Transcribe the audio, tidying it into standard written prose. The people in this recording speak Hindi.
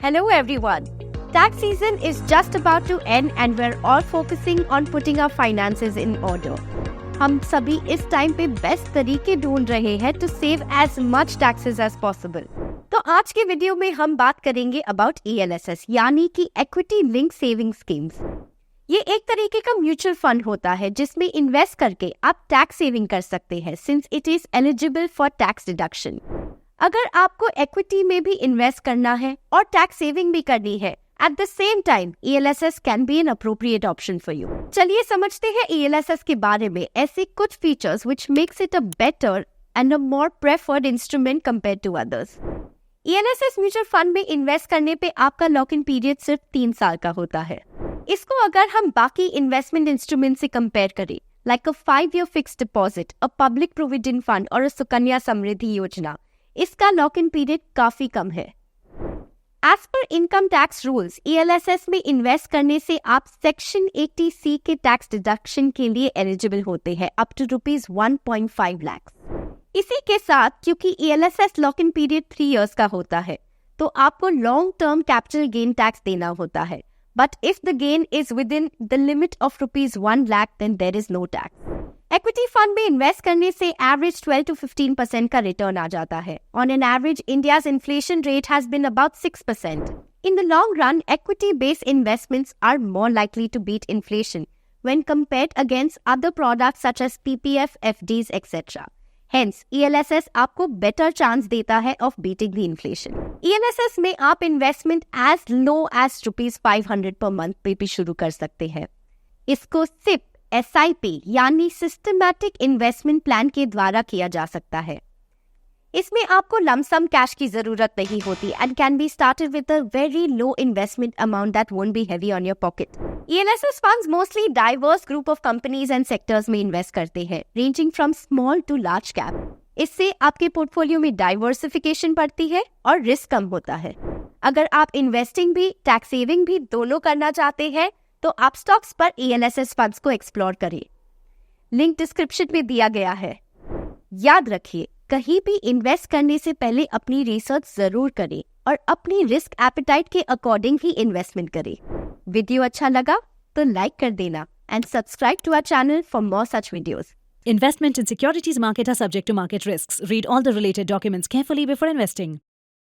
Hello everyone. Tax season is just about to end and we're all focusing on putting our finances in order. हम सभी इस टाइम पे बेस्ट तरीके ढूंढ रहे हैं to save as much taxes as possible. तो आज के वीडियो में हम बात करेंगे about ELSS यानी कि Equity Linked Saving Schemes. ये एक तरीके का म्यूचुअल फंड होता है जिसमें इन्वेस्ट करके आप टैक्स सेविंग कर सकते हैं since it is eligible for tax deduction. अगर आपको इक्विटी में भी इन्वेस्ट करना है और टैक्स सेविंग भी करनी है at the same time ELSS can be an appropriate option for you. चलिए समझते हैं ELSS के बारे में, ऐसे कुछ features which makes it a better and a more preferred instrument compared to others. ELSS mutual fund में इन्वेस्ट करने पे आपका लॉक इन पीरियड सिर्फ 3 साल का होता है. इसको अगर हम बाकी इन्वेस्टमेंट इंस्ट्रूमेंट से कंपेयर करें, like a 5-year fixed deposit, a public provident fund और सुकन्या समृद्धि योजना, इसका लॉक इन पीरियड काफी कम है. As per income tax rules, ELSS में इन्वेस्ट करने से आप सेक्शन 80C के टैक्स डिडक्शन के लिए एलिजिबल होते हैं अप टू ₹1.5 लाख. इसी के साथ क्योंकि ELSS lock in period 3 years का होता है, तो आपको long term capital gain tax देना होता है. But if the gain is within the limit of ₹1 lakh, then there is no tax. Equity fund में इन्वेस्ट करने से एवरेज 12 to 15% का रिटर्न आ जाता है. On an average, India's inflation rate has been about 6%. In the long run, equity-based investments are more likely to beat inflation when compared against other products such as PPF, FDs, etc. Hence, ELSS आपको बेटर चांस देता है of beating the inflation. ELSS में आप investment as low as ₹500 per month पे भी शुरू कर सकते हैं. इसको SIP, SIP यानी सिस्टमैटिक इन्वेस्टमेंट प्लान के द्वारा किया जा सकता है. इसमें आपको लमसम कैश की जरूरत नहीं होती and can be started with a very low investment amount that won't be heavy on your pocket. ELSS funds mostly diverse group of companies and sectors में इन्वेस्ट करते हैं, ranging from small to large cap. इससे आपके पोर्टफोलियो में डाइवर्सिफिकेशन बढ़ती है और रिस्क कम होता है. अगर आप इन्वेस्टिंग भी टैक्स सेविंग भी दोनों करना चाहते हैं तो आप स्टॉक्स पर ELSS फंड्स को एक्सप्लोर करें. लिंक डिस्क्रिप्शन में दिया गया है. याद रखिए, कहीं भी इन्वेस्ट करने से पहले अपनी रिसर्च जरूर करें और अपनी रिस्क एपेटाइट के अकॉर्डिंग ही इन्वेस्टमेंट करें. वीडियो अच्छा लगा तो लाइक कर देना and subscribe to our channel for more such videos. Investment in securities market are subject to market risks. Read all the related documents carefully before investing.